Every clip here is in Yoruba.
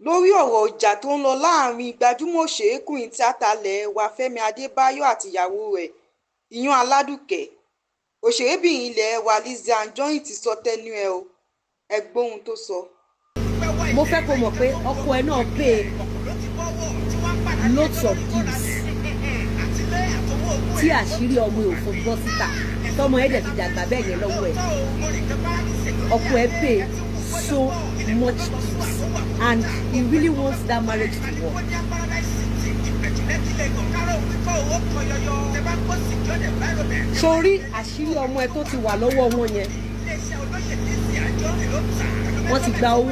lórí ọ̀rọ̀ ìjà tó ń lọ láàrin gbajúmọ̀ òṣèrékùnrin tíátà ilẹ̀ wa Fẹ́mi Adébáyò àti ìyàwó rẹ̀ Ìyàn Aládùkẹ́, òṣèrébìnrin ilẹ̀ wa Lizzy Anjorin ti sọ tẹnu ẹ̀ o, ẹ gbọ́ ohun tó sọ. mo fẹ́ kó mọ̀ pé ọkọ ẹ náà pay lots of bills tí àṣírí ọmọ òfò bọ́ síta tọmọ ẹ̀ dẹ̀ fi dàgbà bẹ́ẹ̀ yẹn lọ́wọ́ ẹ̀. ọkọ ẹ pay so much bills and he really wants that marriage to work. sórí àṣírí ọmọ ẹ tó ti wà lọ́wọ́ wọn yẹn wọ́n ti gba owó,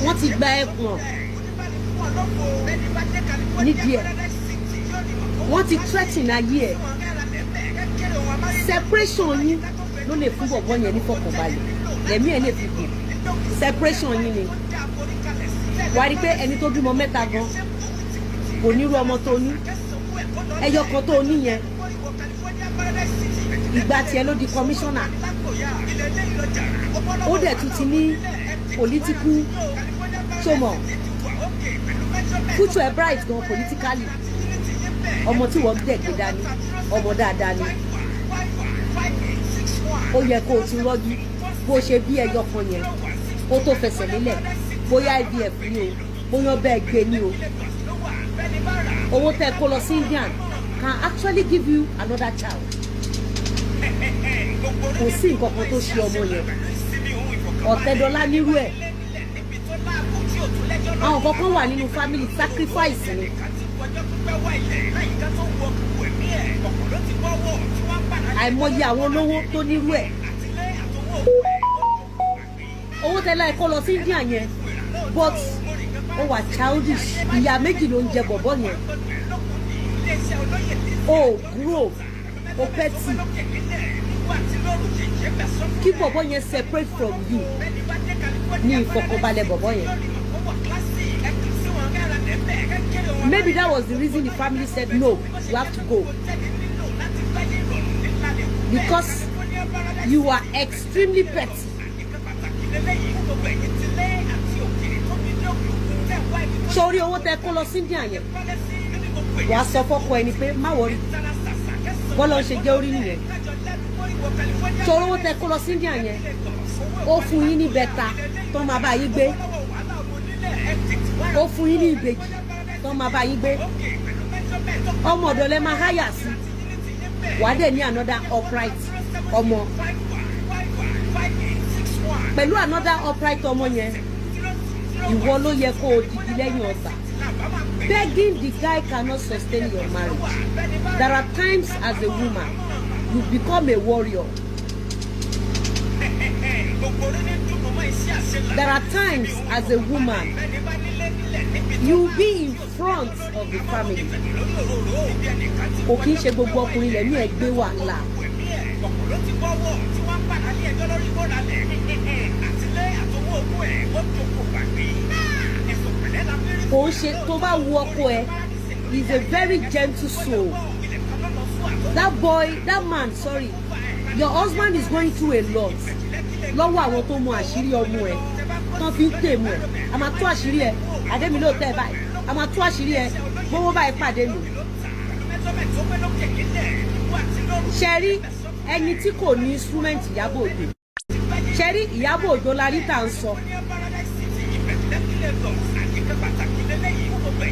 wọ́n ti gba ẹ̀pọ̀n nídìí ẹ̀, wọ́n ti threaten ayé ẹ̀. separation yín ló lè fún bọ̀bọ̀ yẹn ní fọkànbalẹ̀, lẹ́mí ẹ̀ lè fi gùn. separation yín ni wàá rí pé ẹni tó bímọ mẹ́ta gan kò nírú ọmọ tó ní, ẹyọ kan tó ní yẹn ìgbà tiẹ̀ ló di commissioner, ó dẹ̀ tún ti ní political ṣọmọ future ẹ̀ bright gan politically. ọmọ tí wọ́n dẹ̀ gbé dání ọmọ dáadáa ni, ó yẹ kó o ti rọ́jú bó ṣe bí ẹyọ kan yẹn kó tó fẹsẹ̀ nílẹ̀, bóyá IVF ni o bóyá bẹ́ẹ̀ gbé ni o. owó tẹ́ kó lọ sí Indian can actually give you another child. kò sí nǹkan kan tó ṣe ọmọ yẹn, ọ̀tẹ̀dọ́lá nírú ẹ̀. àwọn kankan wà nínú family sacrifice ni. àìmọye àwọn olówó tó nírú ẹ̀. owó tẹ́lá ẹ̀ kó lọ sí India yẹn but ó wà childish. ìyá méjì ló ń jẹ bọ̀bọ̀ yẹn. ó grow ó petty. kí bọ̀bọ̀ yẹn separate from you ní ìfọkànbalẹ̀ bọ̀bọ̀ yẹn. Maybe that was the reason the family said no, you have to go, because you are extremely petty. sórí owó tẹ́ kó lọ sí India yẹn wàá sọ fọ́kọ ẹni pé má wọrí bọ́lá ń ṣe jẹ́ orí nìyẹn. sórí owó tẹ́ kó lọ sí India yẹn ó fún yín ní bẹ́ta tó máa bá yín gbé, ó fún yín ní ìbejì tó máa bá yín gbé. ọmọ ọ̀dọ̀ lẹ máa háyà sí, wàá dẹ̀ ní another upright ọmọ. pẹ̀lú another upright ọmọ yẹn ìwọ ló yẹ kó o dìdí lẹ́yìn ọgbà. begging the guy cannot sustain your marriage. There are times as a woman you become a warrior. There are times as a woman you be in front of the family. kò kí ń ṣe gbogbo ọkùnrin lẹ́mí ẹ̀ gbé wàhálà. kò ń ṣe tó bá wo ọkọ ẹ, he is a very gentle soul. That man, sorry, your husband is going through a lot. lọ́wọ́ àwọn tó mọ àṣírí ọmọ ẹ tán fi ń tèmù ẹ, a máa tú àṣírí ẹ, àdémi ló tẹ ẹ báyìí, a máa tú àṣírí ẹ, gbówó báyìí pàdé mi. ṣe rí ẹni tí kò ní instrument Ìyábọ̀ Òjó, ṣe rí Ìyábọ̀ Òjó la rí tà ń sọ.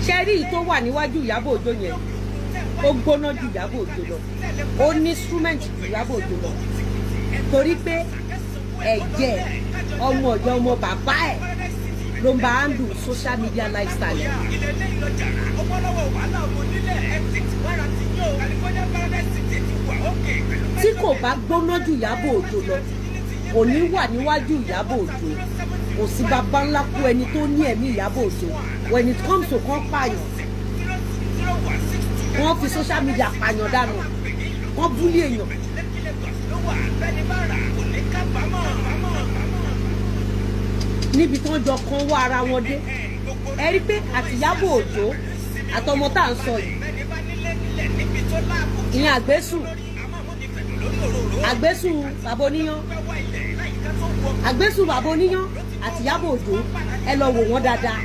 ṣe rí tó wà níwájú Ìyábọ̀ Òjó yẹn ó gbóná ju Ìyábọ̀ Òjó lọ, ó ní instrument ju Ìyábọ̀ Òjó lọ, torí pé ẹ̀jẹ̀ ọmọ ọ̀dọ̀ ọmọ bàbá ẹ̀ ló ń bá handle social media lifestyle. tí kò bá gbóná ju Ìyábọ̀ Òjó lọ kò ní wà níwájú Ìyábọ̀ Òjó. kò sí bàbá ńlá kú ẹni tó ní ẹ̀mí Ìyábọ̀ Òjó. when it comes to kan pààyàn, wọ́n fi social media pààyàn dànù, wọ́n búlé èèyàn. níbi tí wọ́n jọ kan wá ara wọn dé, ẹ rí pé àti Ìyábọ̀ Òjó àtọmọ tá à ń sọ yìí, ìyẹn àgbésùn bàbá oníyán, àti Ìyábọ̀ Òjó ẹ lọ wò wọ́n dáadáa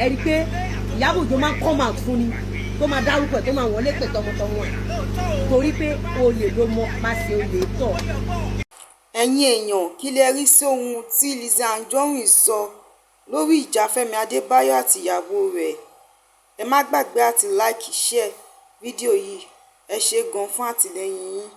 ẹ rí i pé Ìyábọ̀ Òjó máa ń come out fún ni tó máa dárúkọ ẹ̀ tó máa wọlé pẹ̀ tọmọtọmọ ẹ̀ torí pé olè ló mọ pàṣẹ olè tọ̀. ẹ̀yin èèyàn kí lẹ rí sí ohun tí Lizzy Anjorin sọ lórí ìjà Fẹ́mi Adébáyọ̀ àti ìyàwó rẹ̀? ẹ má gbàgbé àti like share fídíò yìí. ẹ ṣé gan fún àtìlẹ́yìn yín.